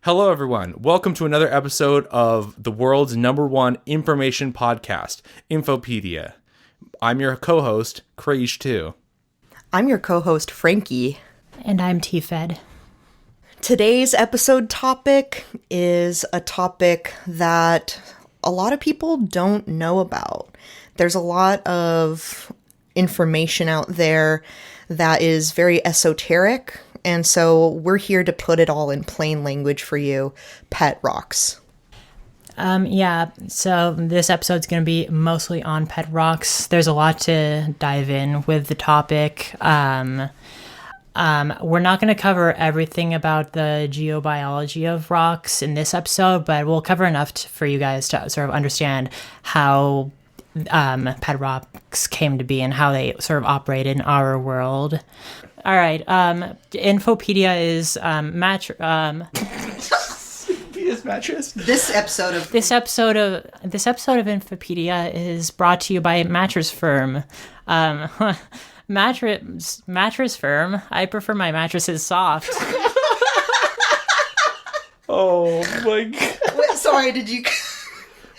Hello, everyone. Welcome to another episode of the world's #1 information podcast, Infopedia. I'm your co-host, Krage2. I'm your co-host, Frankie. And I'm T-Fed. Today's episode topic is a topic that a lot of people don't know about. There's a lot of information out there that is very esoteric, and so we're here to put it all in plain language for you. Pet rocks. So this episode's going to be mostly on pet rocks. There's a lot to dive in with the topic. We're not going to cover everything about the geobiology of rocks in this episode, but we'll cover enough for you guys to sort of understand how pet rocks came to be and how they sort of operate in our world. All right. Infopedia is mattress. This episode of Infopedia is brought to you by Mattress Firm. Mattress Firm. I prefer my mattresses soft. Oh my god! Wait, sorry, did you?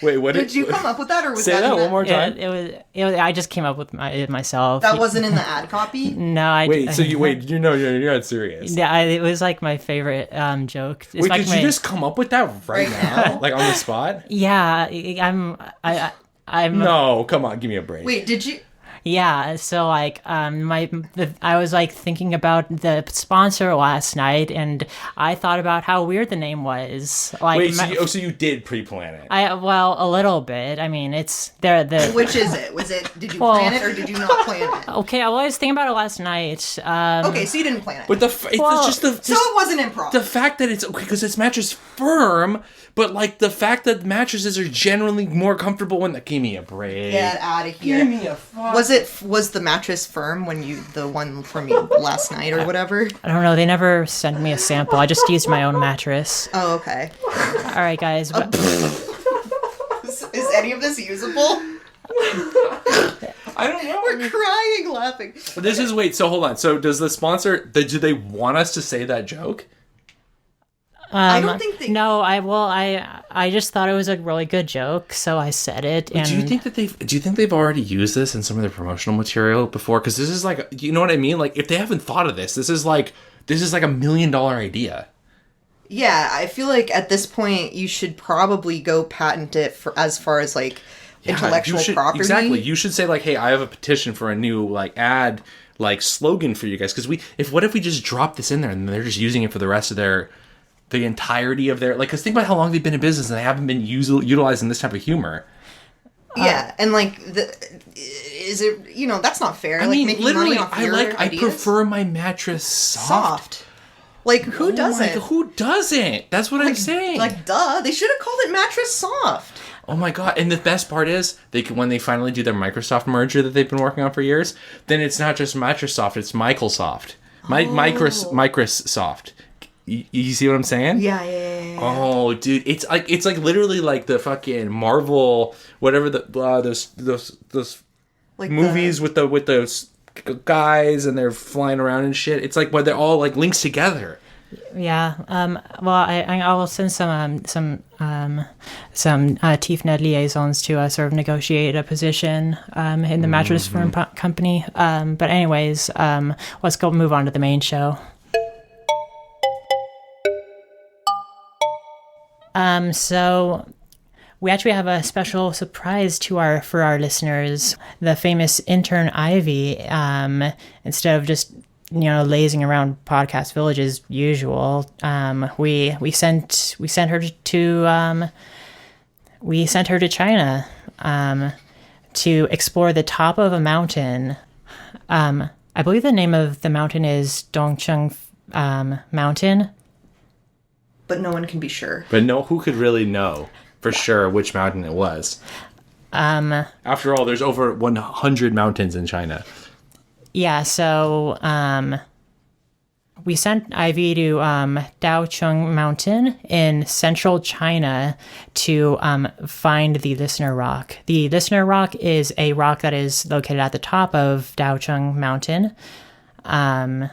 Wait, what did you come up with that, or was say that one more time? It was. I just came up with it myself. That wasn't in the ad copy. No, you're not serious? Yeah, it was like my favorite joke. It's Wait, like did you just come up with that right now, like on the spot? Yeah, I'm. No, come on, give me a break. Wait, did you? Yeah, so like I was like thinking about the sponsor last night, and I thought about how weird the name was. Like, wait, so you did pre-plan it? Well, a little bit. I mean, it's there. Which is it? Did you plan it or did you not plan it? Okay, I was thinking about it last night. Okay, so you didn't plan it. But so it wasn't improv. The fact that it's okay because it's Mattress Firm, but like the fact that mattresses are generally more comfortable when give me a break. Get out of here. Give me a fuck. Was the mattress firm the one from you last night or whatever? I don't know. They never sent me a sample. I just used my own mattress. Oh, okay. All right, guys. Is any of this usable? I don't know. We're crying, laughing. So hold on. So does the sponsor, do they want us to say that joke? I don't think they... No, I just thought it was a really good joke, so I said it. And do you think they've already used this in some of their promotional material before? Because this is like, you know what I mean? Like, if they haven't thought of this is like $1 million idea. Yeah, I feel like at this point you should probably go patent it for as far as like intellectual property. Exactly. You should say like, hey, I have a petition for a new like ad like slogan for you guys. Because what if we just drop this in there and they're just using it for the rest of the entirety of their, like, because think about how long they've been in business and they haven't been utilizing this type of humor. Yeah, and like, is it, that's not fair. I mean, literally, I ideas. prefer my mattress soft. Like, who doesn't? Who doesn't? That's what I'm saying. Like, duh, they should have called it mattress soft. Oh my god! And the best part is, when they finally do their Microsoft merger that they've been working on for years, then it's not just mattress soft; it's Microsoft, Microsoft. You see what I'm saying? Yeah. Oh, dude, it's like literally like the fucking Marvel, whatever those like movies with those guys and they're flying around and shit. It's like where they're all like links together. Yeah. Well, I will send some TFNet liaisons to sort of negotiate a position in the Mattress Firm company. But anyways, let's move on to the main show. So we actually have a special surprise for our listeners. The famous Intern Ivy, instead of just, lazing around Podcast Village as usual, we sent her to China, to explore the top of a mountain. I believe the name of the mountain is Dongcheng, Mountain. But no one can be sure. But who could really know for sure which mountain it was? After all, there's over 100 mountains in China. Yeah, so we sent Ivy to Daocheng Mountain in central China to find the Listener Rock. The Listener Rock is a rock that is located at the top of Daocheng Mountain. And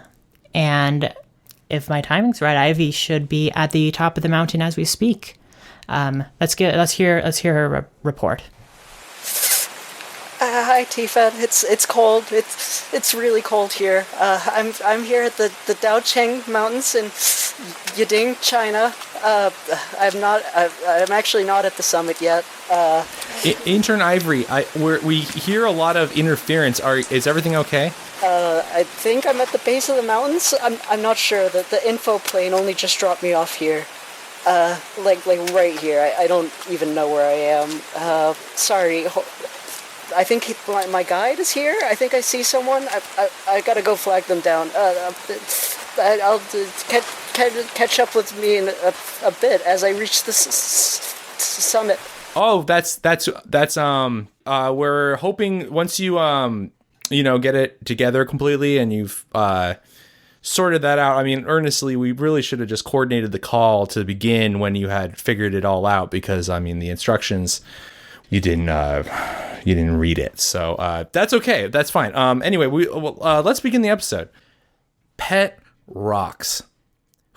if my timing's right, Ivy should be at the top of the mountain as we speak. Let's hear her report. Hi, Tifa. It's cold. It's really cold here. I'm here at the Daocheng Mountains in Yiding, China. I'm actually not at the summit yet. Intern Ivory, we hear a lot of interference. Is everything okay? I think I'm at the base of the mountains. I'm not sure. The info plane only just dropped me off here. Like right here. I don't even know where I am. Sorry. I think my guide is here. I think I see someone. I gotta go flag them down. I'll catch up with me in a bit as I reach the summit. Oh, that's we're hoping once you get it together completely and you've sorted that out. I mean, earnestly, we really should have just coordinated the call to begin when you had figured it all out, because I mean the instructions, you didn't read it, so that's okay. That's fine. Anyway, let's begin the episode. Pet rocks.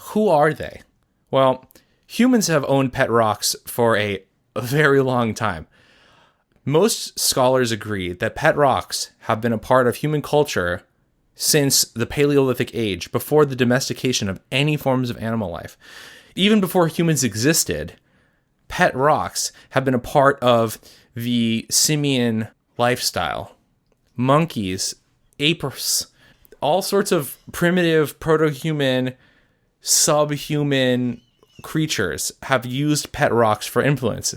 Who are they? Well, humans have owned pet rocks for a very long time. Most scholars agree that pet rocks have been a part of human culture since the Paleolithic age, before the domestication of any forms of animal life. Even before humans existed, pet rocks have been a part of the simian lifestyle. Monkeys, apes, all sorts of primitive proto-human, subhuman creatures have used pet rocks for influence.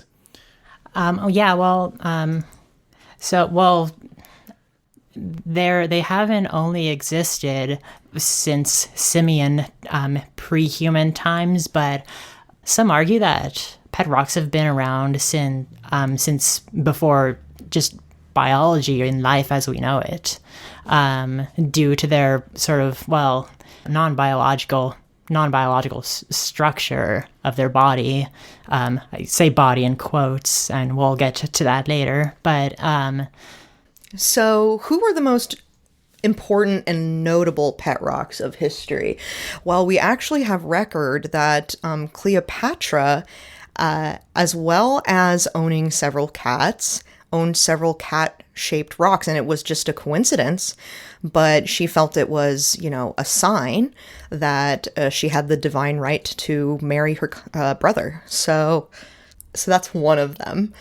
They haven't only existed since simian pre-human times, but some argue that pet rocks have been around since before just biology and life as we know it, due to their sort of, non-biological structure of their body. I say body in quotes, and we'll get to that later. But so who were the most important and notable pet rocks of history? Well, we actually have record that Cleopatra, as well as owning several cats, owned several cat-shaped rocks, and it was just a coincidence, but she felt it was, a sign that she had the divine right to marry her brother. So that's one of them.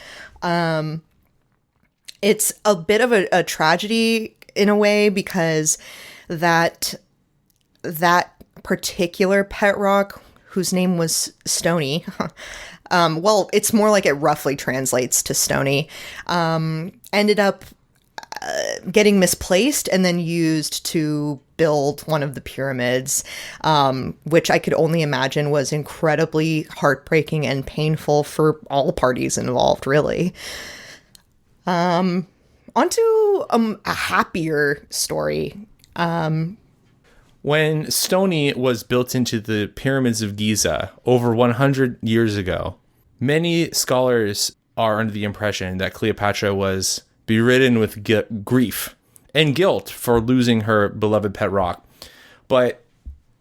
It's a bit of a tragedy in a way, because that particular pet rock, whose name was Stony, it's more like it roughly translates to Stony, ended up getting misplaced and then used to build one of the pyramids, which I could only imagine was incredibly heartbreaking and painful for all parties involved, really. Onto a happier story. When Stony was built into the pyramids of Giza over 100 years ago, many scholars are under the impression that Cleopatra was beridden with grief and guilt for losing her beloved pet rock. But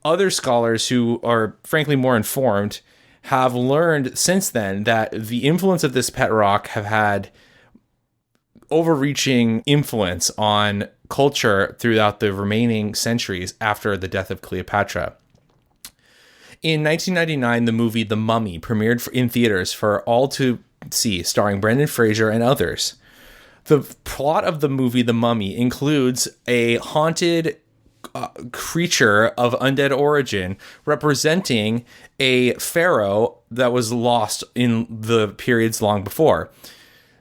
other scholars who are frankly more informed have learned since then that the influence of this pet rock have had overreaching influence on culture throughout the remaining centuries after the death of Cleopatra. In 1999, the movie The Mummy premiered in theaters for all to see, starring Brendan Fraser and others. The plot of the movie The Mummy includes a haunted creature of undead origin representing a pharaoh that was lost in the periods long before.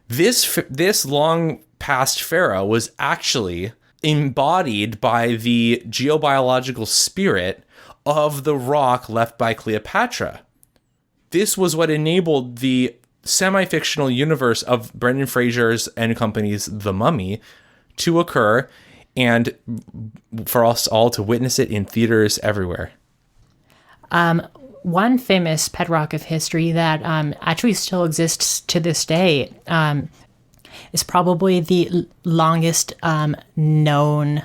This long past pharaoh was actually embodied by the geobiological spirit of the rock left by Cleopatra. This was what enabled the semi-fictional universe of Brendan Fraser's and company's The Mummy to occur, and for us all to witness it in theaters everywhere. One famous pet rock of history that actually still exists to this day is probably the longest known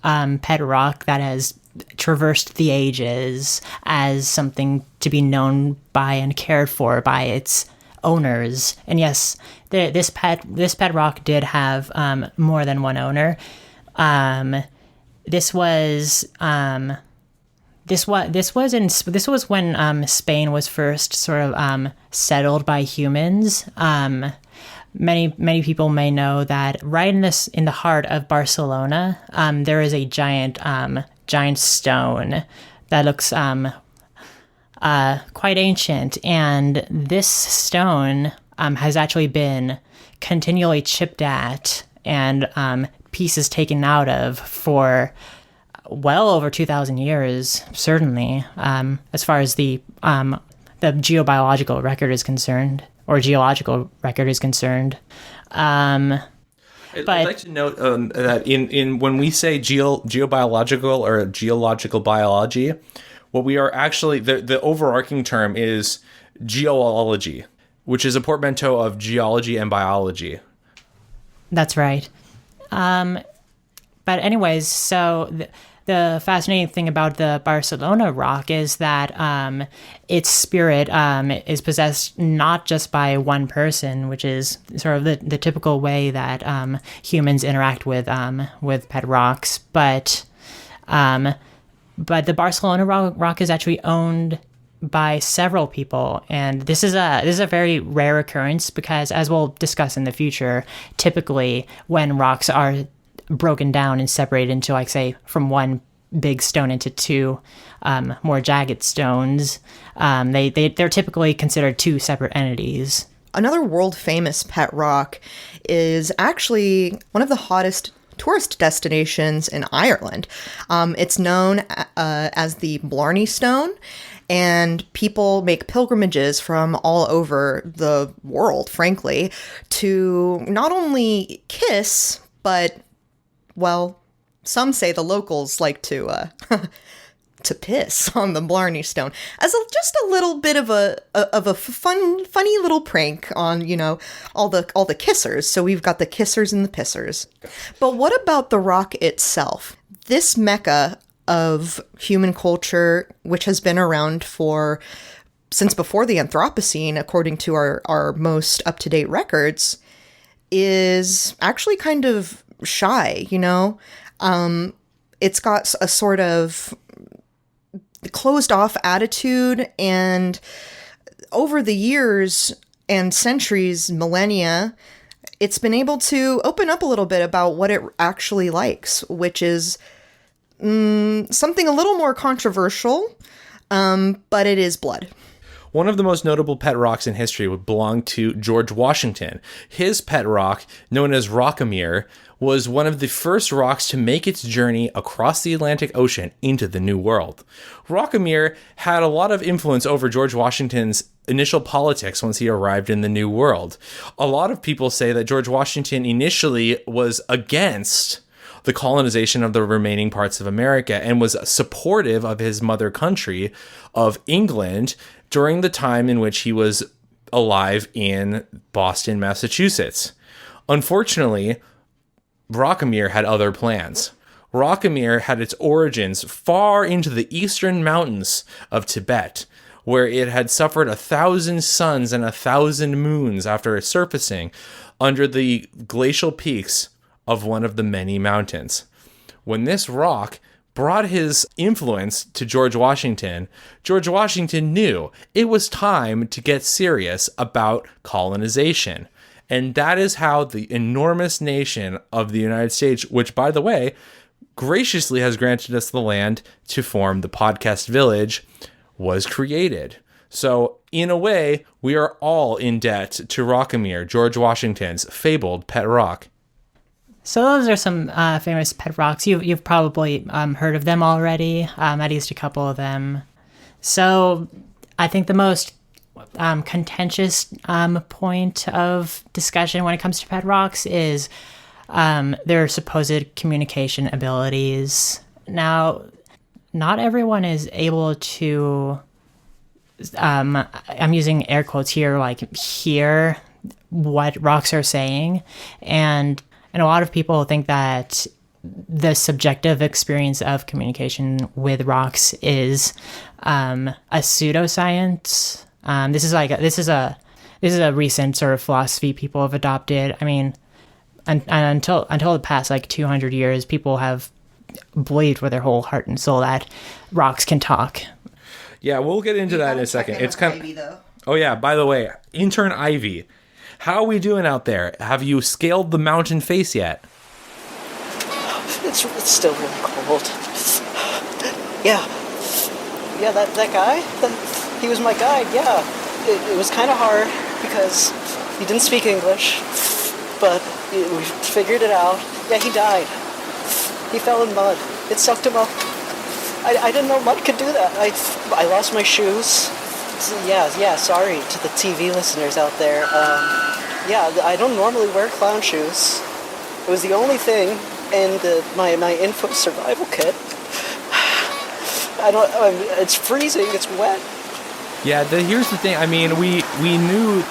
pet rock that has traversed the ages as something to be known by and cared for by its owners. And yes, this pet rock did have more than one owner. This was when Spain was first sort of settled by humans. Many people may know that right in the heart of Barcelona, there is a giant stone that looks quite ancient, and this stone has actually been continually chipped at and pieces taken out of for well over 2,000 years, certainly, as far as the geobiological record is concerned, or geological record is concerned. I'd like to note that in when we say geobiological or geological biology, what we are actually, the overarching term is geology, which is a portmanteau of geology and biology. That's right. But anyways, so the fascinating thing about the Barcelona rock is that its spirit is possessed not just by one person, which is sort of the typical way that humans interact with pet rocks, but the Barcelona rock is actually owned by several people, and this is a very rare occurrence because, as we'll discuss in the future, typically when rocks are broken down and separated into, like, say, from one big stone into two more jagged stones, they're typically considered two separate entities. Another world-famous pet rock is actually one of the hottest tourist destinations in Ireland. It's known as the Blarney Stone, and people make pilgrimages from all over the world, frankly, to not only kiss, but, well, some say the locals like to to piss on the Blarney Stone as just a little bit of a funny little prank on, all the kissers. So we've got the kissers and the pissers. But what about the rock itself? This mecca of human culture, which has been around since before the Anthropocene, according to our most up-to-date records, is actually kind of shy, It's got a sort of closed off attitude, and over the years and centuries, millennia, it's been able to open up a little bit about what it actually likes, which is something a little more controversial, but it is blood. One of the most notable pet rocks in history would belong to George Washington. His pet rock, known as Rockamere, was one of the first rocks to make its journey across the Atlantic Ocean into the New World. Rockamere had a lot of influence over George Washington's initial politics once he arrived in the New World. A lot of people say that George Washington initially was against the colonization of the remaining parts of America and was supportive of his mother country of England during the time in which he was alive in Boston, Massachusetts. Unfortunately, Rockamere had other plans. Rockamere had its origins far into the eastern mountains of Tibet, where it had suffered 1,000 suns and 1,000 moons after surfacing under the glacial peaks of one of the many mountains. When this rock brought his influence to George Washington knew it was time to get serious about colonization. And that is how the enormous nation of the United States, which, by the way, graciously has granted us the land to form the podcast village, was created. So, in a way, we are all in debt to Rockamere, George Washington's fabled pet rock. So those are some famous pet rocks. You've probably heard of them already, at least a couple of them. So I think the most contentious point of discussion when it comes to pet rocks is their supposed communication abilities. Now, not everyone is able to, I'm using air quotes here, like hear what rocks are saying, and a lot of people think that the subjective experience of communication with rocks is a pseudoscience. This is a recent sort of philosophy people have adopted. I mean, until the past like 200 years, people have believed with their whole heart and soul that rocks can talk. Yeah, we'll get into that in a second. It's kind of. Oh yeah, by the way, Intern Ivy, how are we doing out there? Have you scaled the mountain face yet? It's still really cold. Yeah, that guy, he was my guide, yeah. It was kind of hard because he didn't speak English, but we figured it out. Yeah, he died. He fell in mud. It sucked him up. I didn't know mud could do that. I lost my shoes. Yeah, sorry to the TV listeners out there. Yeah, I don't normally wear clown shoes. It was the only thing in my info survival kit. It's freezing, it's wet. Yeah, here's the thing. I mean, we knew,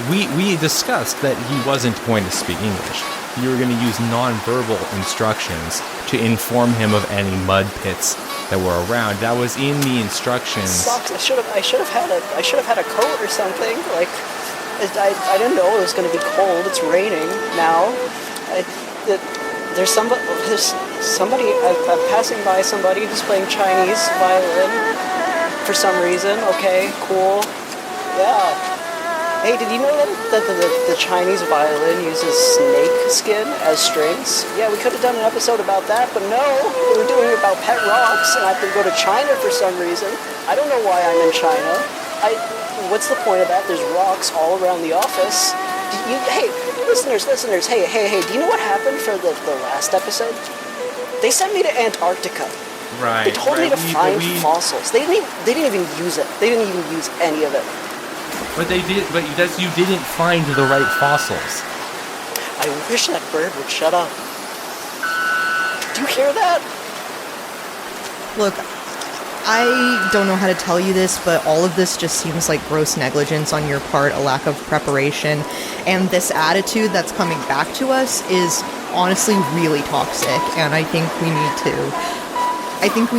we discussed that he wasn't going to speak English. You were going to use nonverbal instructions to inform him of any mud pits that were around. That was in the instructions. Sucks. I should have had a coat or something. Like, I didn't know it was going to be cold. It's raining now. There's somebody. I'm passing by somebody who's playing Chinese violin for some reason. Okay, cool. Yeah. Hey, did you know that the Chinese violin uses snake skin as strings? Yeah, we could have done an episode about that, but no, we were doing it about pet rocks, and I have to go to China for some reason. I don't know why I'm in China. What's the point of that? There's rocks all around the office. Hey, listeners, hey, do you know what happened for the last episode? They sent me to Antarctica. Right. They told me to find fossils. They didn't even use it. They didn't even use any of it. But they did. But you didn't find the right fossils. I wish that bird would shut up. Do you hear that? Look, I don't know how to tell you this, but all of this just seems like gross negligence on your part, a lack of preparation, and this attitude that's coming back to us is honestly really toxic, and I think we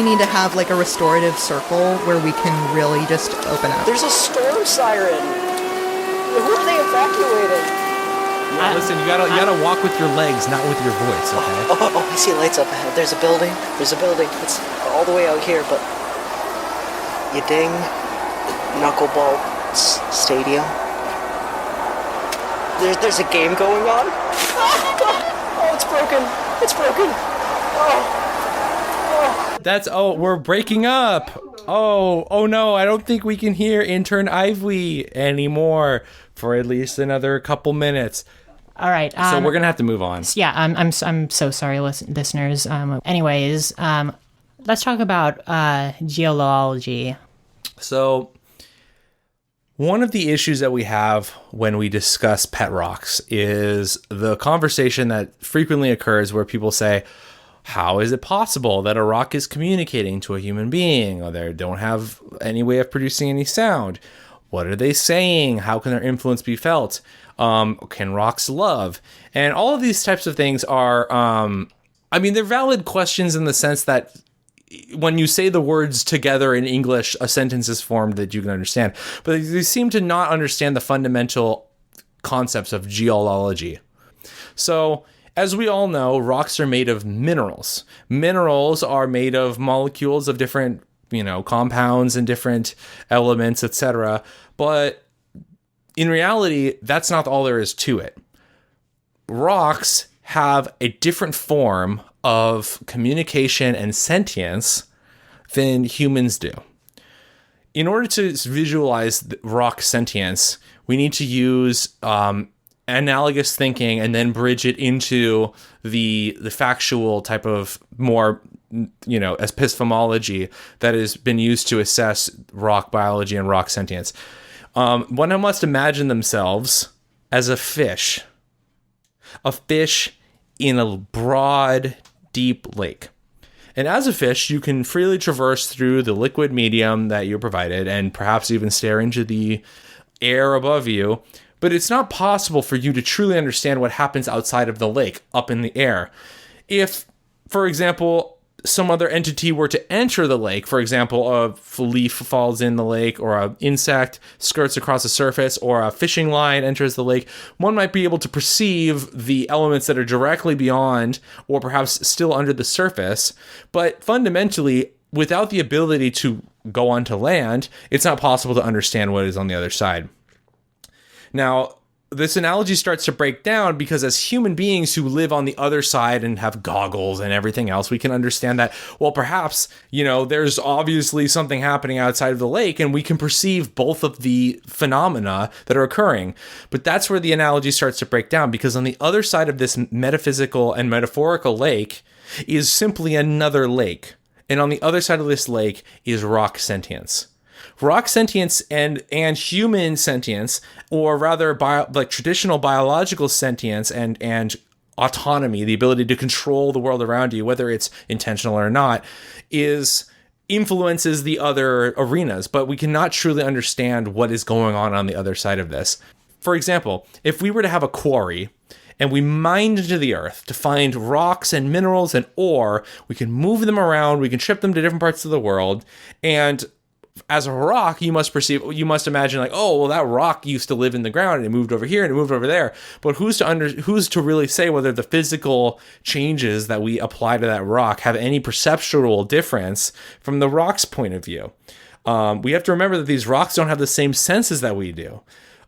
need to have like a restorative circle where we can really just open up. There's a storm siren. Who are they evacuating? Yeah, listen, you gotta walk with your legs, not with your voice, okay? Oh, I see lights up ahead. There's a building. It's all the way out here, but you ding, knuckleball stadium. There's a game going on. Oh, it's broken. We're breaking up. Oh no, I don't think we can hear Intern Ivy anymore for at least another couple minutes. All right. So we're gonna have to move on. Yeah, I'm so sorry, listeners. Anyways, let's talk about geology. So one of the issues that we have when we discuss pet rocks is the conversation that frequently occurs where people say, how is it possible that a rock is communicating to a human being, or they don't have any way of producing any sound? What are they saying? How can their influence be felt? Can rocks love? And all of these types of things are, they're valid questions in the sense that when you say the words together in English, a sentence is formed that you can understand. But they seem to not understand the fundamental concepts of geology. So, as we all know, rocks are made of minerals. Minerals are made of molecules of different, compounds and different elements, etc. But in reality, that's not all there is to it. Rocks have a different form of communication and sentience than humans do. In order to visualize rock sentience, we need to use analogous thinking and then bridge it into the factual type of more, epistemology that has been used to assess rock biology and rock sentience. One must imagine themselves as a fish in a broad, deep lake. And as a fish, you can freely traverse through the liquid medium that you're provided and perhaps even stare into the air above you. But it's not possible for you to truly understand what happens outside of the lake, up in the air. If for example, some other entity were to enter the lake, for example, a leaf falls in the lake, or an insect skirts across the surface, or a fishing line enters the lake, one might be able to perceive the elements that are directly beyond or perhaps still under the surface. But fundamentally, without the ability to go onto land, it's not possible to understand what is on the other side. Now, this analogy starts to break down because as human beings who live on the other side and have goggles and everything else, we can understand that, well, perhaps, there's obviously something happening outside of the lake and we can perceive both of the phenomena that are occurring. But that's where the analogy starts to break down, because on the other side of this metaphysical and metaphorical lake is simply another lake. And on the other side of this lake is rock sentience. Rock sentience and human sentience, or rather traditional biological sentience and autonomy, the ability to control the world around you, whether it's intentional or not, influences the other arenas, but we cannot truly understand what is going on the other side of this. For example, if we were to have a quarry and we mined into the earth to find rocks and minerals and ore, we can move them around, we can ship them to different parts of the world, and as a rock, you must imagine like, oh, well, that rock used to live in the ground and it moved over here and it moved over there. But who's to really say whether the physical changes that we apply to that rock have any perceptual difference from the rock's point of view? We have to remember that these rocks don't have the same senses that we do.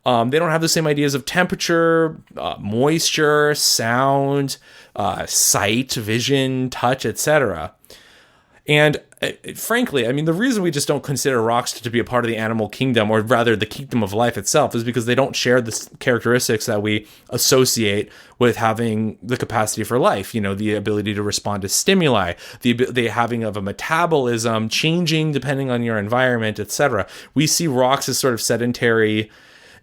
They don't have the same ideas of temperature, moisture, sound, sight, vision, touch, etc. And frankly, I mean, the reason we just don't consider rocks to be a part of the animal kingdom, or rather the kingdom of life itself, is because they don't share the characteristics that we associate with having the capacity for life. The ability to respond to stimuli, the having of a metabolism, changing depending on your environment, etc. We see rocks as sort of sedentary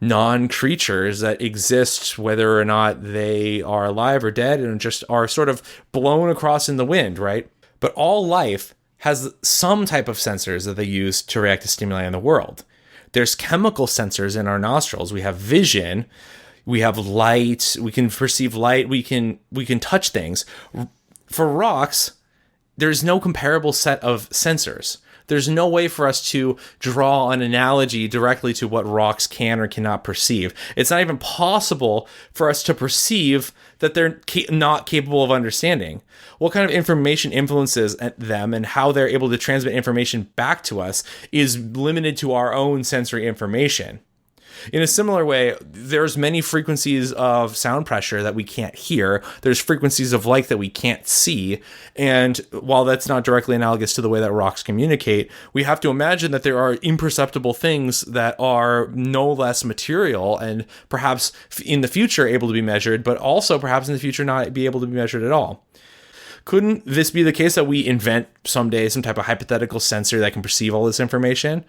non-creatures that exist whether or not they are alive or dead, and just are sort of blown across in the wind, right? But all life has some type of sensors that they use to react to stimuli in the world. There's chemical sensors in our nostrils. We have vision, we have light, we can perceive light, we can touch things. For rocks, there's no comparable set of sensors. There's no way for us to draw an analogy directly to what rocks can or cannot perceive. It's not even possible for us to perceive that they're not capable of understanding. What kind of information influences them and how they're able to transmit information back to us is limited to our own sensory information. In a similar way, there's many frequencies of sound pressure that we can't hear. There's frequencies of light that we can't see. And while that's not directly analogous to the way that rocks communicate, we have to imagine that there are imperceptible things that are no less material and perhaps in the future able to be measured, but also perhaps in the future not be able to be measured at all. Couldn't this be the case that we invent someday some type of hypothetical sensor that can perceive all this information?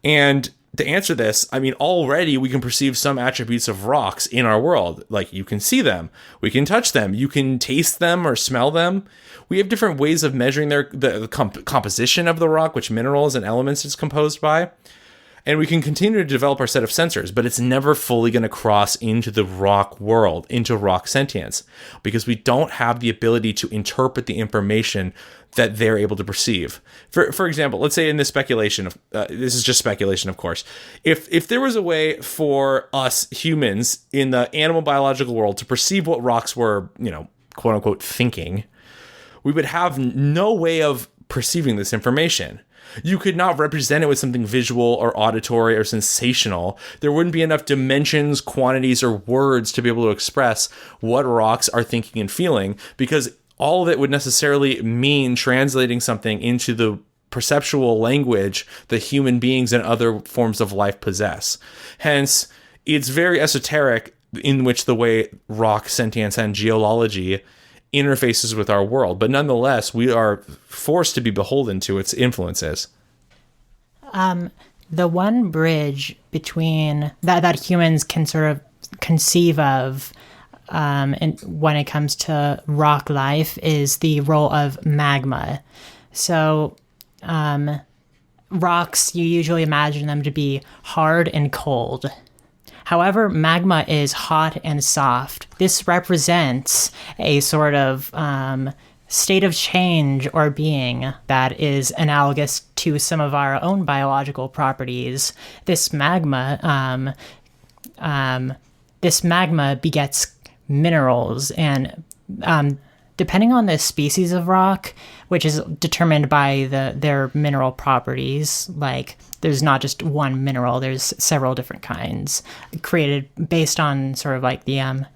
And to answer this, I mean, already we can perceive some attributes of rocks in our world. Like, you can see them, we can touch them, you can taste them or smell them. We have different ways of measuring the composition of the rock, which minerals and elements it's composed by. And we can continue to develop our set of sensors, but it's never fully going to cross into the rock world, into rock sentience, because we don't have the ability to interpret the information that they're able to perceive. For example, let's say in this speculation, this is just speculation, of course, if there was a way for us humans in the animal biological world to perceive what rocks were, quote unquote, thinking, we would have no way of perceiving this information. You could not represent it with something visual or auditory or sensational. There wouldn't be enough dimensions, quantities, or words to be able to express what rocks are thinking and feeling, because all of it would necessarily mean translating something into the perceptual language that human beings and other forms of life possess. Hence, it's very esoteric in which the way rock sentience and geology interfaces with our world, but nonetheless, we are forced to be beholden to its influences. The one bridge between that humans can sort of conceive of and when it comes to rock life is the role of magma. So rocks, you usually imagine them to be hard and cold. However, magma is hot and soft. This represents a sort of state of change or being that is analogous to some of our own biological properties. This magma begets minerals, and depending on the species of rock, which is determined by their mineral properties, like there's not just one mineral, there's several different kinds created based on sort of like the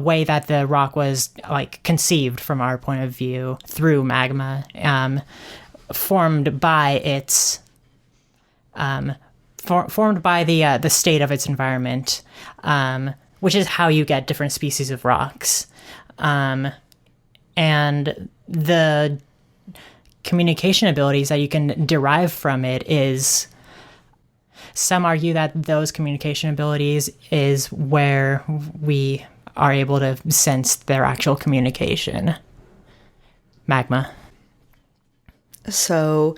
way that the rock was like conceived from our point of view through magma, formed by its formed by the state of its environment, which is how you get different species of rocks. And the communication abilities that you can derive from it is, some argue that those communication abilities is where we are able to sense their actual communication. Magma. So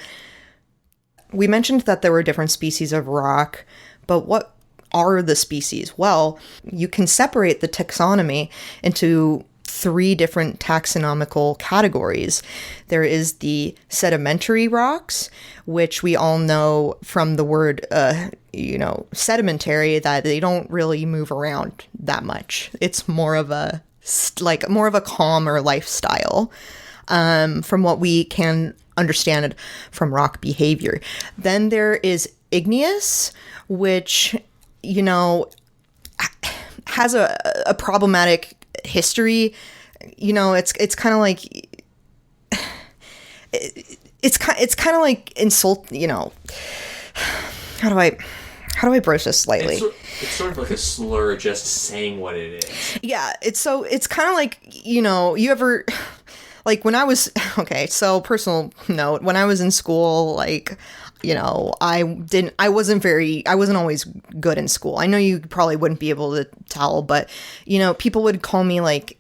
we mentioned that there were different species of rock, but what are the species? Well, you can separate the taxonomy into 3 different taxonomical categories. There is the sedimentary rocks, which we all know from the word, sedimentary, that they don't really move around that much. It's more of a calmer lifestyle, from what we can understand from rock behavior. Then there is igneous, which, has a problematic history. It's kind of like it's kind of like insult. How do I broach this slightly? It's sort of like a slur, just saying what it is. Yeah, it's kind of like, you ever, like, when I was, so personal note, when I was in school, like, I wasn't always good in school. I know you probably wouldn't be able to tell, but, people would call me like,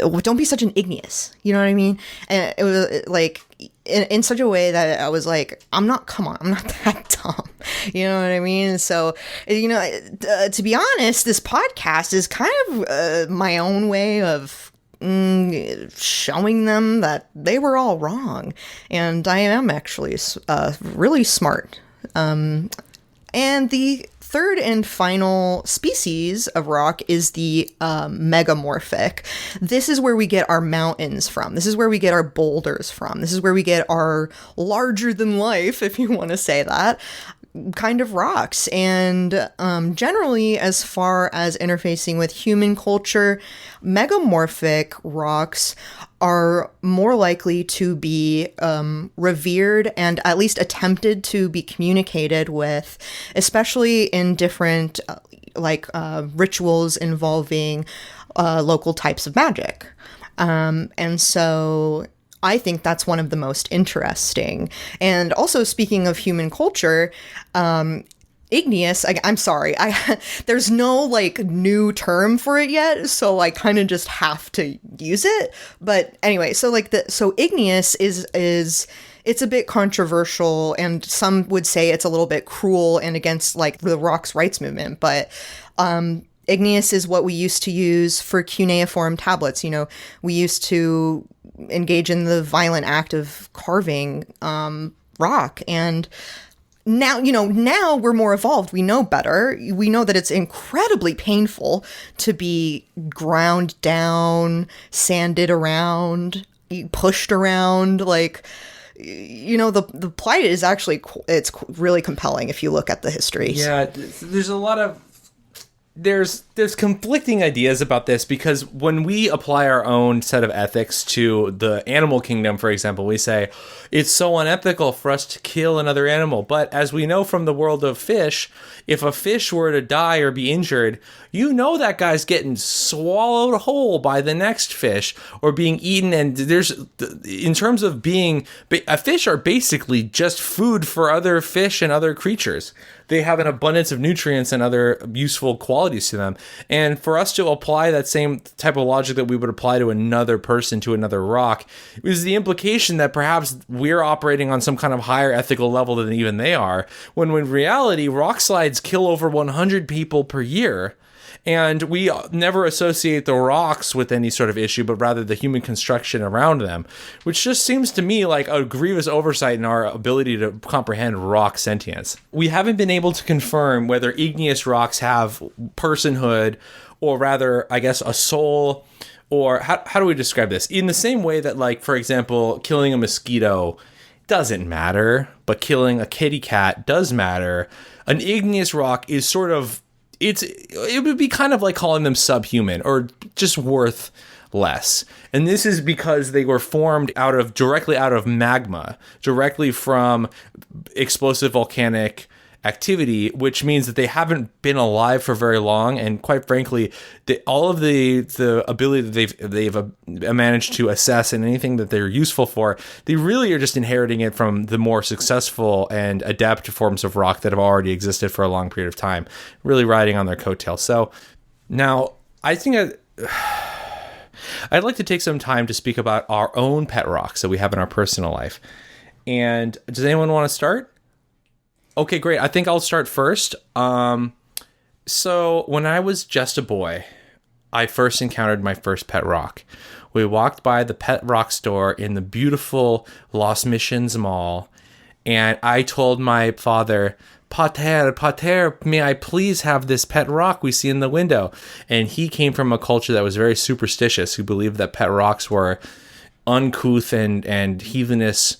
don't be such an igneous, you know what I mean? And it was like, in such a way that I was like, I'm not that dumb, you know what I mean? So, to be honest, this podcast is kind of my own way of showing them that they were all wrong, and I am actually really smart. And the third and final species of rock is the megamorphic. This is where we get our mountains from. This is where we get our boulders from. This is where we get our larger than life, if you want to say that, kind of rocks. And generally, as far as interfacing with human culture, megamorphic rocks are more likely to be revered and at least attempted to be communicated with, especially in different rituals involving local types of magic. And so I think that's one of the most interesting. And also, speaking of human culture, igneous, I'm sorry, there's no new term for it yet, so I kind of just have to use it. But anyway, so igneous is it's a bit controversial, and some would say it's a little bit cruel and against the rocks rights movement, but igneous is what we used to use for cuneiform tablets. We used to engage in the violent act of carving rock, and now we're more evolved. We know better. We know that it's incredibly painful to be ground down, sanded around, pushed around. The plight is actually, it's really compelling if you look at the history. Yeah, there's a lot of there's conflicting ideas about this, because when we apply our own set of ethics to the animal kingdom, for example, we say it's so unethical for us to kill another animal. But as we know from the world of fish, if a fish were to die or be injured, that guy's getting swallowed whole by the next fish or being eaten. And in terms of fish are basically just food for other fish and other creatures. They have an abundance of nutrients and other useful qualities to them. And for us to apply that same type of logic that we would apply to another person, to another rock, is the implication that perhaps we're operating on some kind of higher ethical level than even they are, when in reality, rock slides kill over 100 people per year. And we never associate the rocks with any sort of issue, but rather the human construction around them, which just seems to me like a grievous oversight in our ability to comprehend rock sentience. We haven't been able to confirm whether igneous rocks have personhood, or rather, I guess, a soul, or how do we describe this? In the same way that, like, for example, killing a mosquito doesn't matter, but killing a kitty cat does matter. An igneous rock is sort of, it would be kind of like calling them subhuman or just worth less. And this is because they were formed directly out of magma, directly from explosive volcanic activity, which means that they haven't been alive for very long, and quite frankly, all of the ability that they've managed to assess and anything that they're useful for, they really are just inheriting it from the more successful and adept forms of rock that have already existed for a long period of time, really riding on their coattails. So now I think I'd like to take some time to speak about our own pet rocks that we have in our personal life. And does anyone want to start? Okay, great. I think I'll start first. So when I was just a boy, I first encountered my first pet rock. We walked by the pet rock store in the beautiful Los Missions Mall, and I told my father, Pater, may I please have this pet rock we see in the window? And he came from a culture that was very superstitious, who believed that pet rocks were uncouth and heathenish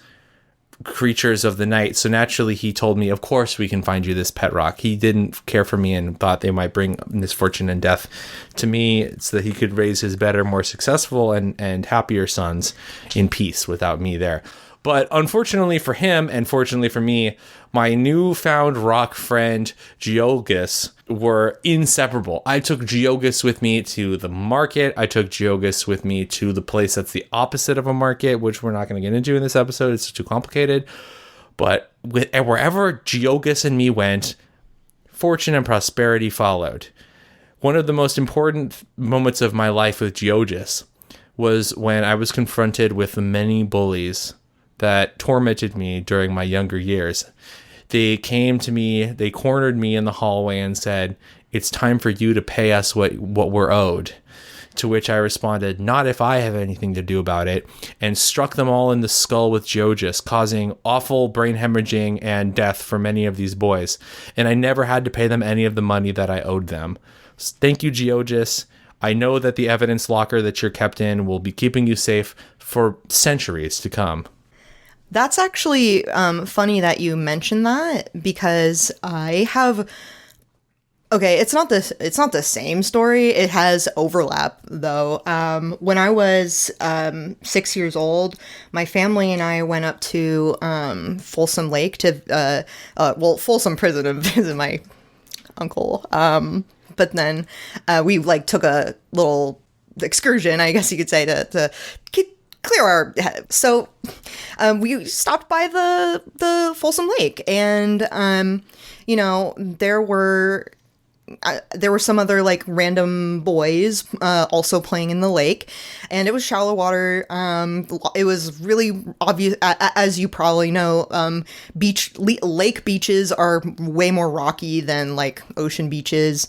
creatures of the night. So naturally he told me, of course we can find you this pet rock. He didn't care for me and thought they might bring misfortune and death to me, so that he could raise his better, more successful and happier sons in peace without me there. But unfortunately for him, and fortunately for me, my newfound rock friend Geologus were inseparable. I took Geologus with me to the market. I took Geologus with me to the place that's the opposite of a market, which we're not going to get into in this episode. It's too complicated. But wherever Geologus and me went, fortune and prosperity followed. One of the most important moments of my life with Geologus was when I was confronted with the many bullies that tormented me during my younger years. They came to me, they cornered me in the hallway and said, "It's time for you to pay us what we're owed." To which I responded, "Not if I have anything to do about it," and struck them all in the skull with Geologus, causing awful brain hemorrhaging and death for many of these boys. And I never had to pay them any of the money that I owed them. Thank you, Geologus. I know that the evidence locker that you're kept in will be keeping you safe for centuries to come. That's actually funny that you mentioned that, because I have. Okay, it's not the same story. It has overlap though. When I was 6 years old, my family and I went up to Folsom Lake to Folsom Prison to visit my uncle. But then we took a little excursion, I guess you could say, to clear our head. So we stopped by the Folsom Lake, and there were some other random boys also playing in the lake, and it was shallow water. It was really obvious, as you probably know, lake beaches are way more rocky than ocean beaches.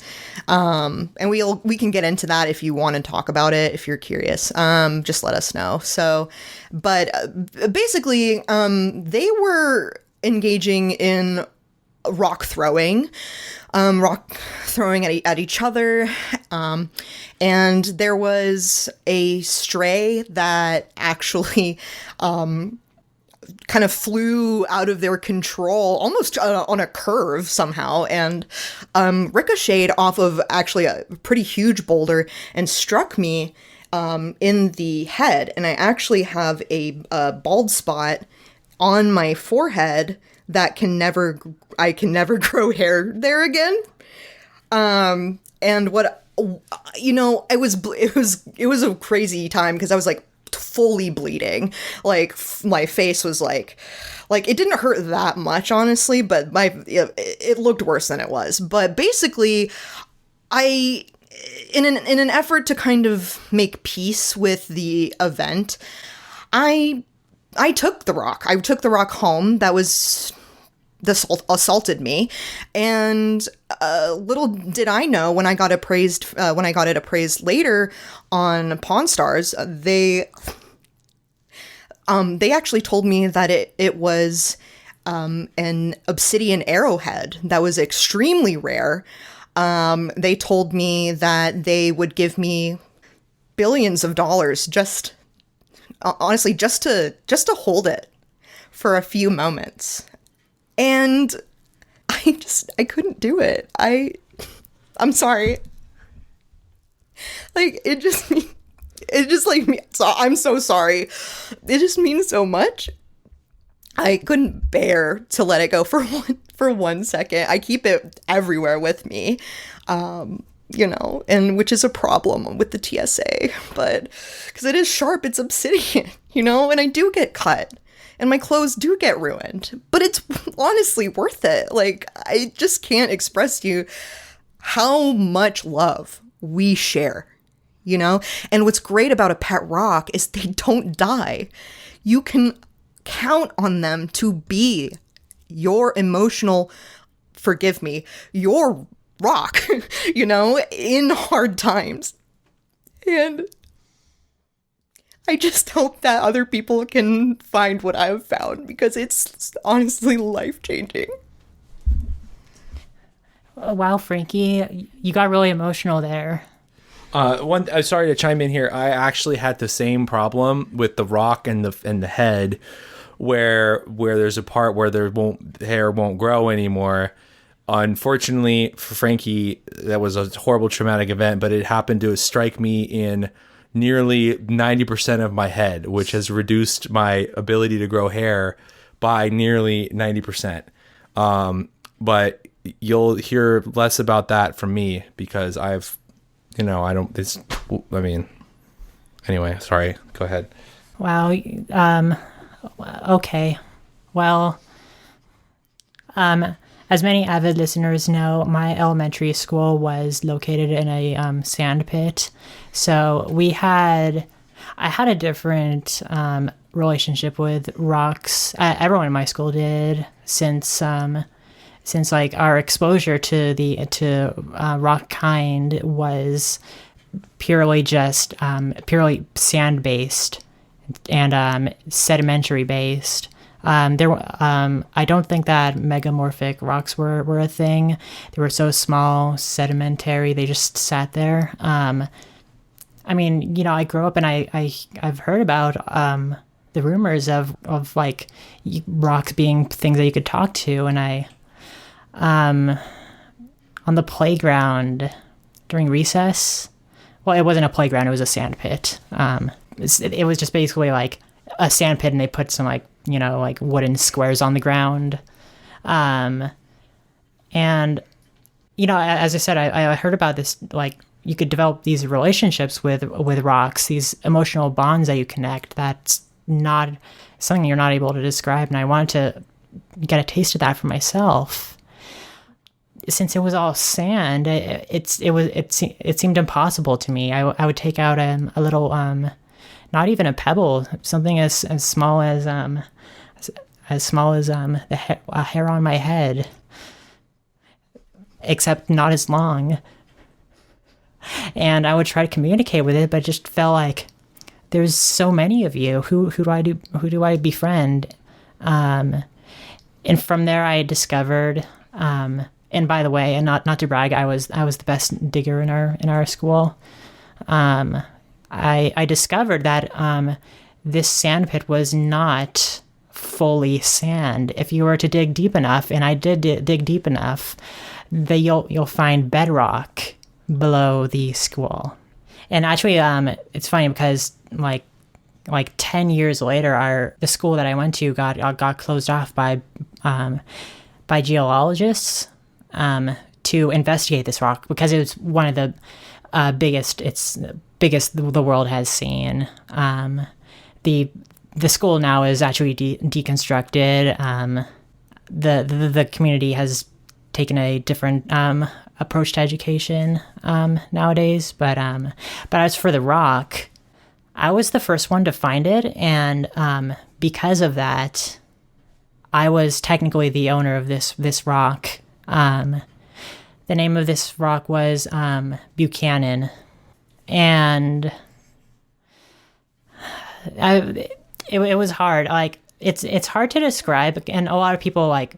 And we can get into that if you want to talk about it, if you're curious. Just let us know. So, but basically, they were engaging in rock throwing at each other. And there was a stray that actually kind of flew out of their control, almost on a curve somehow, and ricocheted off of actually a pretty huge boulder and struck me in the head. And I actually have a bald spot on my forehead that I can never grow hair there again. And what, it was a crazy time, because I was fully bleeding. My face was it didn't hurt that much, honestly, but it looked worse than it was. But basically, in an effort to kind of make peace with the event, I took the rock. I took the rock home. That was assaulted me. And little did I know, when I got it appraised later on Pawn Stars, they actually told me that it was an obsidian arrowhead that was extremely rare. They told me that they would give me billions of dollars just to hold it for a few moments. And I couldn't do it. I'm sorry. Like, it just like me. So I'm so sorry. It just means so much. I couldn't bear to let it go for 1 second. I keep it everywhere with me. And which is a problem with the TSA, but because it is sharp, it's obsidian, and I do get cut and my clothes do get ruined, but it's honestly worth it. Like, I just can't express to you how much love we share, and what's great about a pet rock is they don't die. You can count on them to be your emotional, forgive me, your rock, in hard times. And I just hope that other people can find what I've found, because it's honestly life-changing. Wow, Frankie, you got really emotional there. Sorry to chime in here. I actually had the same problem with the rock and the head, where there's a part where hair won't grow anymore. Unfortunately for Frankie, that was a horrible traumatic event, but it happened to strike me in nearly 90% of my head, which has reduced my ability to grow hair by nearly 90%. But you'll hear less about that from me, because anyway, sorry, go ahead. Wow. Okay. Well, as many avid listeners know, my elementary school was located in a sand pit. So I had a different relationship with rocks. Everyone in my school did, since like our exposure to rock kind was purely sand based and sedimentary based. I don't think that megamorphic rocks were a thing. They were so small, sedimentary, they just sat there. I grew up and I've heard about the rumors of like rocks being things that you could talk to, and on the playground during recess. Well, it wasn't a playground, it was a sand pit. It was just basically like a sand pit, and they put some like wooden squares on the ground. And, as I said, I heard about this, like, you could develop these relationships with rocks, these emotional bonds that you connect. That's not something you're not able to describe. And I wanted to get a taste of that for myself. Since it was all sand, it seemed impossible to me. I would take out a little, not even a pebble, something as small as a hair on my head, except not as long. And I would try to communicate with it, but it just felt like there's so many of you. Who do I befriend? And from there, I discovered. And by the way, and not to brag, I was the best digger in our school. I discovered that this sand pit was not fully sand. If you were to dig deep enough, and I did dig deep enough, that you'll find bedrock below the school. And actually, it's funny because like 10 years later, the school that I went to got closed off by geologists to investigate this rock, because it was one of the biggest the world has seen. The school now is actually deconstructed. The community has taken a different approach to education nowadays. But as for the rock, I was the first one to find it, and because of that, I was technically the owner of this rock. The name of this rock was Buchanan, and it was hard. Like it's hard to describe, and a lot of people like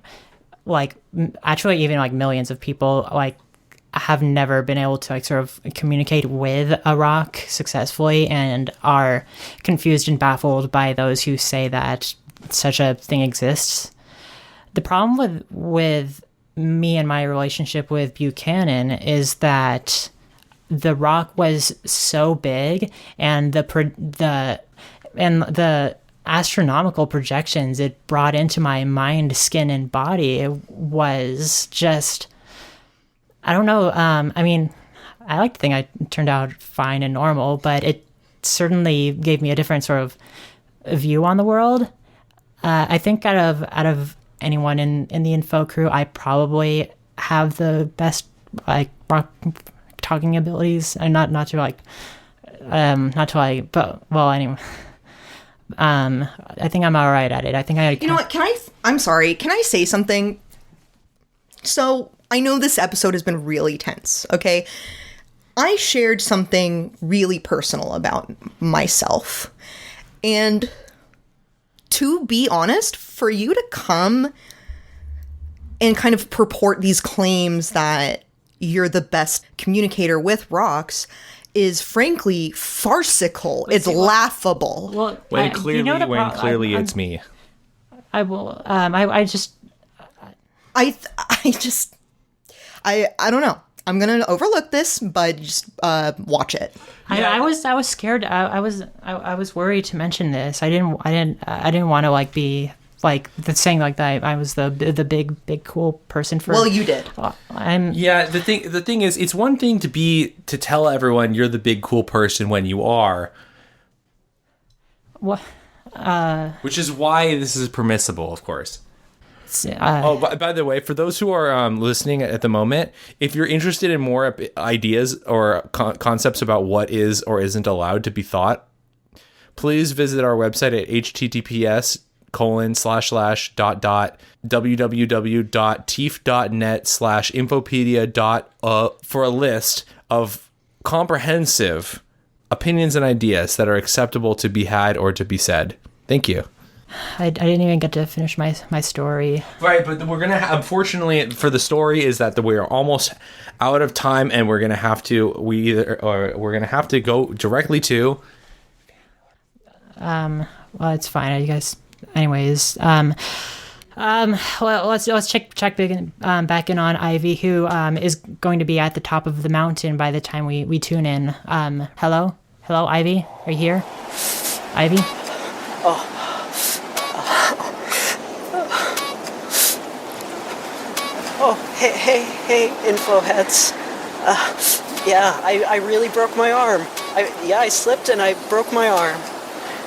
actually even like millions of people like have never been able to like sort of communicate with a rock successfully, and are confused and baffled by those who say that such a thing exists. The problem with me and my relationship with Buchanan is that the rock was so big, and the astronomical projections it brought into my mind, skin, and body, it was just, I don't know. I mean, I like to think I turned out fine and normal, but it certainly gave me a different sort of view on the world. I think out of anyone in the info crew, I probably have the best like rock talking abilities, and not to like, but well, anyway. I think I'm all right at it. I think I. You know what? I'm sorry. Can I say something? So I know this episode has been really tense. Okay, I shared something really personal about myself, and to be honest, for you to come and kind of purport these claims that you're the best communicator with rocks is frankly farcical. It's laughable. Well, When clearly it's me. I will. I just. I don't know. I'm gonna overlook this, but just watch it. I was scared. I was worried to mention this. I didn't want to like be like saying like that I was the big cool person for. Well, you did. The thing is, it's one thing to tell everyone you're the big cool person when you are. What? Which is why this is permissible, of course. By the way, for those who are listening at the moment, if you're interested in more ideas or concepts about what is or isn't allowed to be thought, please visit our website at https://www.teef.net/infopedia. For a list of comprehensive opinions and ideas that are acceptable to be had or to be said. Thank you. I didn't even get to finish my story. Right, but we're gonna unfortunately for the story is that we are almost out of time, and we're gonna have to we're gonna have to go directly to. Well, it's fine. You guys, anyways. Well, let's check back in on Ivy, who is going to be at the top of the mountain by the time we tune in. Hello, Ivy, are you here, Ivy? Hey, info heads. Yeah, I really broke my arm. I slipped and I broke my arm.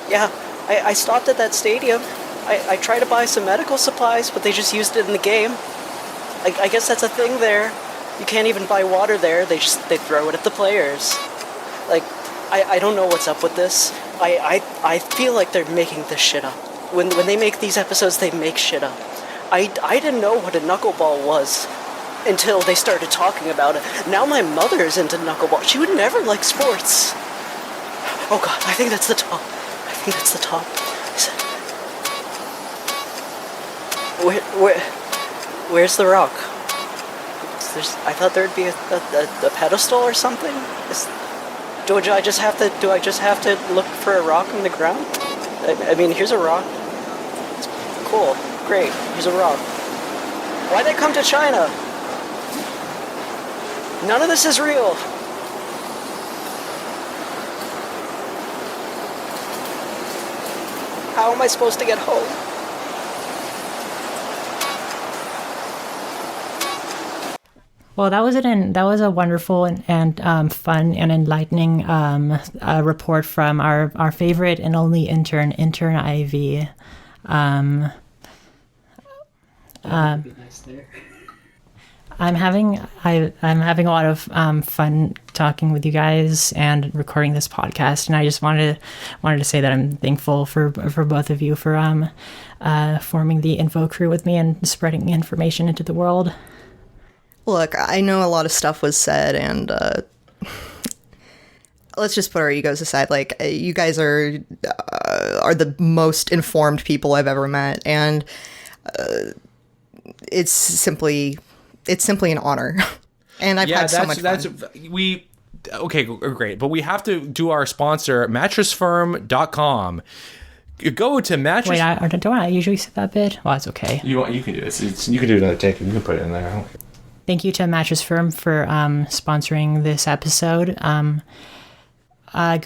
Yeah, I stopped at that stadium. I tried to buy some medical supplies, but they just used it in the game. I guess that's a thing there. You can't even buy water there. They throw it at the players. Like, I don't know what's up with this. I feel like they're making this shit up. When they make these episodes, they make shit up. I didn't know what a knuckleball was until they started talking about it. Now my mother's into knuckleball. She would never like sports. Oh god, I think that's the top. Where's the rock? I thought there'd be a pedestal or something. Do I just have to look for a rock in the ground? I mean, here's a rock. It's cool. Great, here's a rock. Why'd they come to China? None of this is real. How am I supposed to get home? Well, that was a wonderful and fun and enlightening report from our favorite and only intern Ivy. I'm having a lot of fun talking with you guys and recording this podcast, and I just wanted to say that I'm thankful for both of you for forming the info crew with me and spreading information into the world. Look, I know a lot of stuff was said, and let's just put our egos aside. Like, you guys are the most informed people I've ever met, and it's simply an honor. And I've had so much fun. Okay, great. But we have to do our sponsor, mattressfirm.com. Go to mattress. Wait, don't I usually say that bit? Well, it's okay. You can do this. You can do another take. You can put it in there. Thank you to Mattress Firm for sponsoring this episode. Go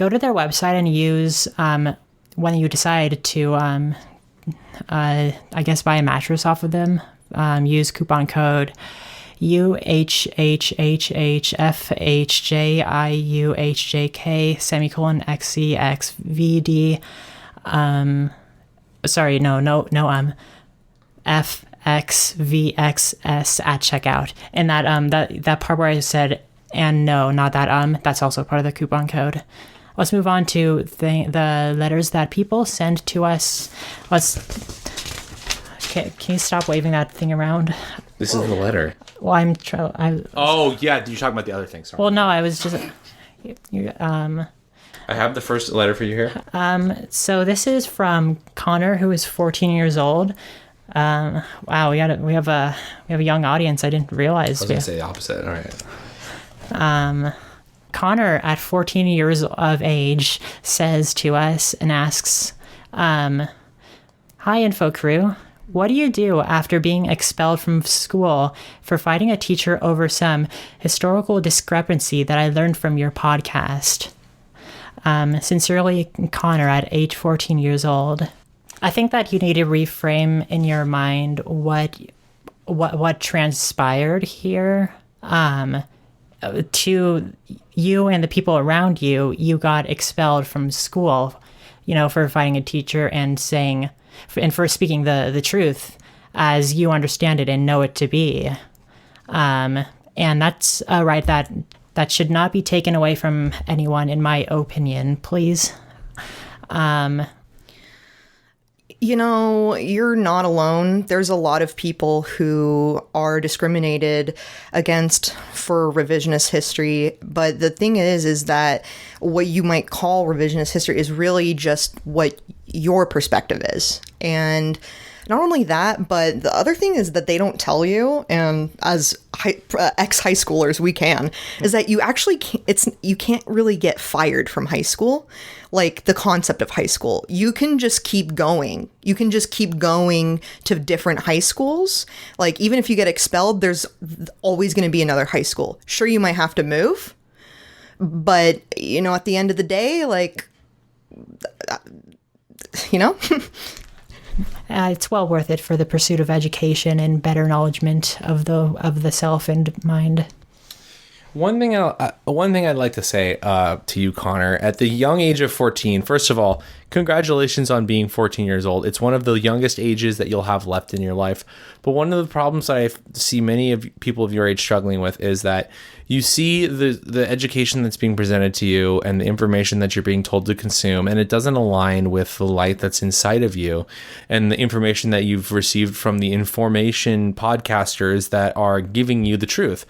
to their website and use, when you decide to, I guess, buy a mattress off of them, use coupon code UHHHHFHJIUHJK ;XCXVD. FXVXS at checkout. And that part where I said and no, not that that's also part of the coupon code. Let's move on to the letters that people send to us. Can you stop waving that thing around? This is the letter. Well, oh yeah, you're talking about the other thing. Sorry. Well, no, I was just. I have the first letter for you here. So this is from Connor, who is 14 years old. Wow, we have a young audience. I didn't realize. I was gonna say the opposite. All right. Connor, at 14 years of age, says to us and asks, "Hi, info crew. What do you do after being expelled from school for fighting a teacher over some historical discrepancy that I learned from your podcast? Sincerely, Connor, at age 14 years old." I think that you need to reframe in your mind what transpired here. To you and the people around you, you got expelled from school, for fighting a teacher and for speaking the truth as you understand it and know it to be. And that's a right that should not be taken away from anyone, in my opinion, please. You're not alone. There's a lot of people who are discriminated against for revisionist history. But the thing is that what you might call revisionist history is really just what your perspective is. And not only that, but the other thing is that they don't tell you, and as ex-high schoolers we can, is that you actually you can't really get fired from high school. Like, the concept of high school, you can just keep going. You can just keep going to different high schools. Like, even if you get expelled, there's always going to be another high school. Sure, you might have to move, but at the end of the day, like, it's well worth it for the pursuit of education and better acknowledgement of the self and mind. One thing I'd like to say to you, Connor, at the young age of 14, first of all, congratulations on being 14 years old. It's one of the youngest ages that you'll have left in your life. But one of the problems that I see many of people of your age struggling with is that you see the education that's being presented to you and the information that you're being told to consume, and it doesn't align with the light that's inside of you and the information that you've received from the information podcasters that are giving you the truth.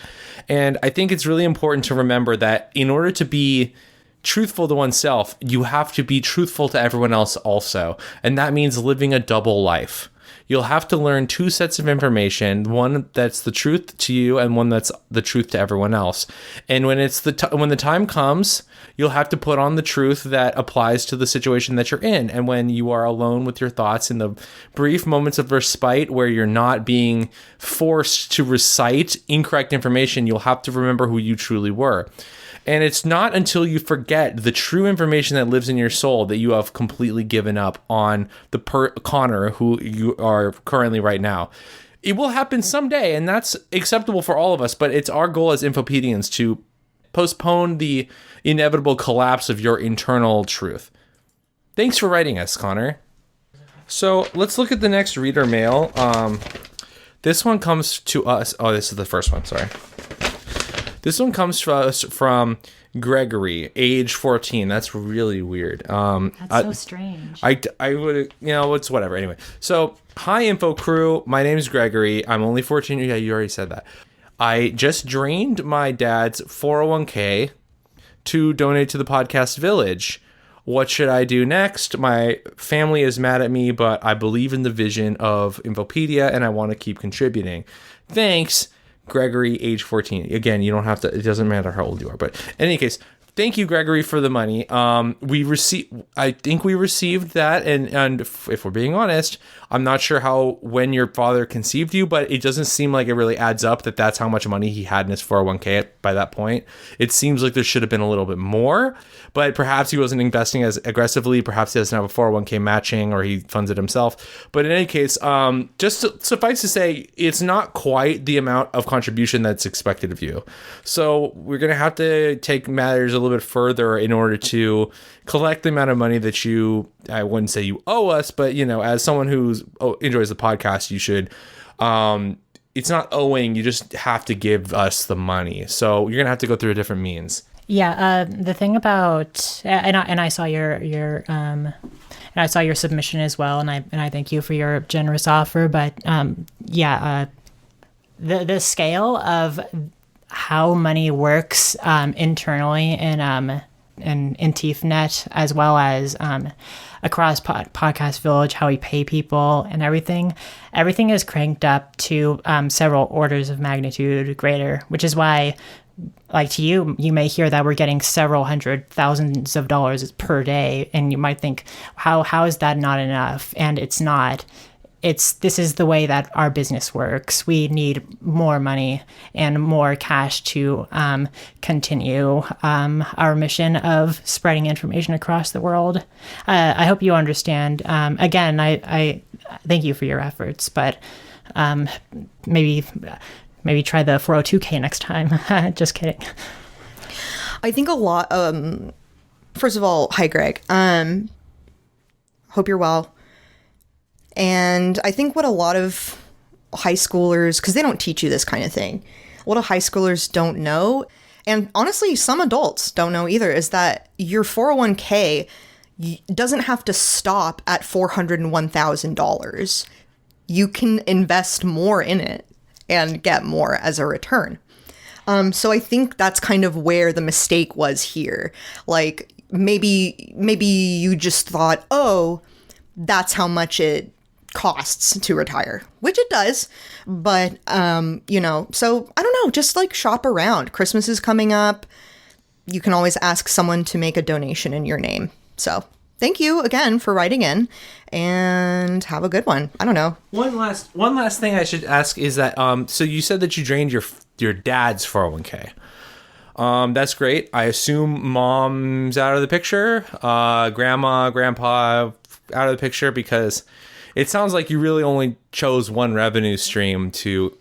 And I think it's really important to remember that in order to be truthful to oneself, you have to be truthful to everyone else also. And that means living a double life. You'll have to learn two sets of information, one that's the truth to you and one that's the truth to everyone else. And when when the time comes, you'll have to put on the truth that applies to the situation that you're in. And when you are alone with your thoughts in the brief moments of respite where you're not being forced to recite incorrect information, you'll have to remember who you truly were. And it's not until you forget the true information that lives in your soul that you have completely given up on the Connor who you are currently right now. It will happen someday, and that's acceptable for all of us, but it's our goal as infopedians to postpone the inevitable collapse of your internal truth. Thanks for writing us, Connor. So let's look at the next reader mail. This one comes to us. Oh, this is the first one. Sorry. This one comes to us from Gregory, age 14. That's really weird. That's so strange. I would, it's whatever. Anyway, so hi, info crew. My name is Gregory. I'm only 14. Yeah, you already said that. I just drained my dad's 401k to donate to the podcast village. What should I do next? My family is mad at me, but I believe in the vision of Infopedia and I want to keep contributing. Thanks, Gregory, age 14. Again, you don't have to, it doesn't matter how old you are, but in any case, thank you, Gregory, for the money. I think we received that, and if we're being honest, I'm not sure when your father conceived you, but it doesn't seem like it really adds up that that's how much money he had in his 401k by that point. It seems like there should have been a little bit more, but perhaps he wasn't investing as aggressively. Perhaps he doesn't have a 401k matching, or he funds it himself. But in any case, suffice to say, it's not quite the amount of contribution that's expected of you. So we're going to have to take matters a little bit further in order to collect the amount of money that I wouldn't say you owe us, but as someone who enjoys the podcast, you should, it's not owing, you just have to give us the money. So you're gonna have to go through a different means. Yeah, the thing about, and I saw your and I saw your submission as well, and I thank you for your generous offer. But the scale of how money works internally in TIFNet, as well as across Podcast Village, how we pay people and everything is cranked up to several orders of magnitude greater, which is why, like, to you may hear that we're getting several $100,000s of dollars per day, and you might think, how is that not enough? And it's not. This is the way that our business works. We need more money and more cash to continue our mission of spreading information across the world. I hope you understand. Again, I thank you for your efforts, but maybe try the 402k next time. Just kidding. I think a lot. First of all, hi, Greg. Hope you're well. And I think what a lot of high schoolers, because they don't teach you this kind of thing, a lot of high schoolers don't know, and honestly, some adults don't know either, is that your 401k doesn't have to stop at $401,000. You can invest more in it and get more as a return. So I think that's kind of where the mistake was here. Like, maybe you just thought, oh, that's how much it costs to retire, which it does, but so I don't know, just like shop around. Christmas is coming up. You can always ask someone to make a donation in your name. So thank you again for writing in, and have a good one. I don't know. One last thing I should ask is that so you said that you drained your dad's 401k. That's great. I assume mom's out of the picture, grandma, grandpa out of the picture, because it sounds like you really only chose one revenue stream to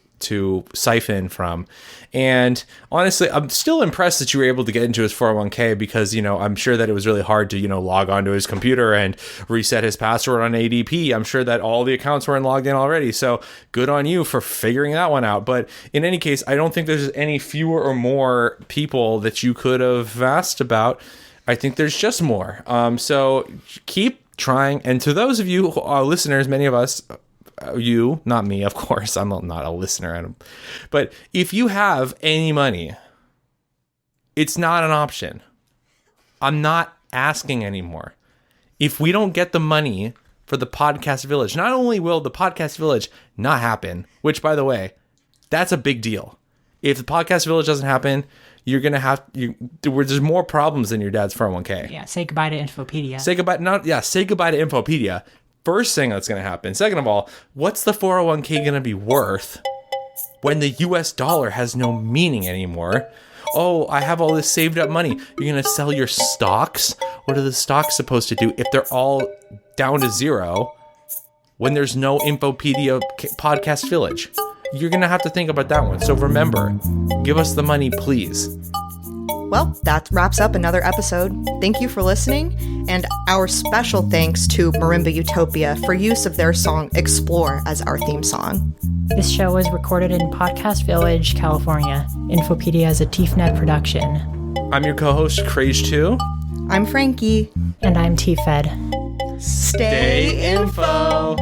siphon from. And honestly, I'm still impressed that you were able to get into his 401k, because, I'm sure that it was really hard to, log onto his computer and reset his password on ADP. I'm sure that all the accounts weren't logged in already. So good on you for figuring that one out. But in any case, I don't think there's any fewer or more people that you could have asked about. I think there's just more. So keep trying. And to those of you who are listeners, many of us, you, not me, of course, I'm not a listener, but if you have any money, it's not an option. I'm not asking anymore. If we don't get the money for the podcast village, not only will the podcast village not happen, which, by the way, that's a big deal. If the podcast village doesn't happen, you're going to have, there's more problems than your dad's 401k. Yeah, say goodbye to Infopedia. Say goodbye to Infopedia. First thing that's going to happen. Second of all, what's the 401k going to be worth when the US dollar has no meaning anymore? Oh, I have all this saved up money. You're going to sell your stocks? What are the stocks supposed to do if they're all down to zero when there's no Infopedia podcast village? You're going to have to think about that one. So remember, give us the money, please. Well, that wraps up another episode. Thank you for listening, and our special thanks to Marimba Utopia for use of their song Explore as our theme song. This show was recorded in Podcast Village, California. Infopedia is a TeefNet production. I'm your co-host, Crage2. I'm Frankie. And I'm T-Fed. Stay info.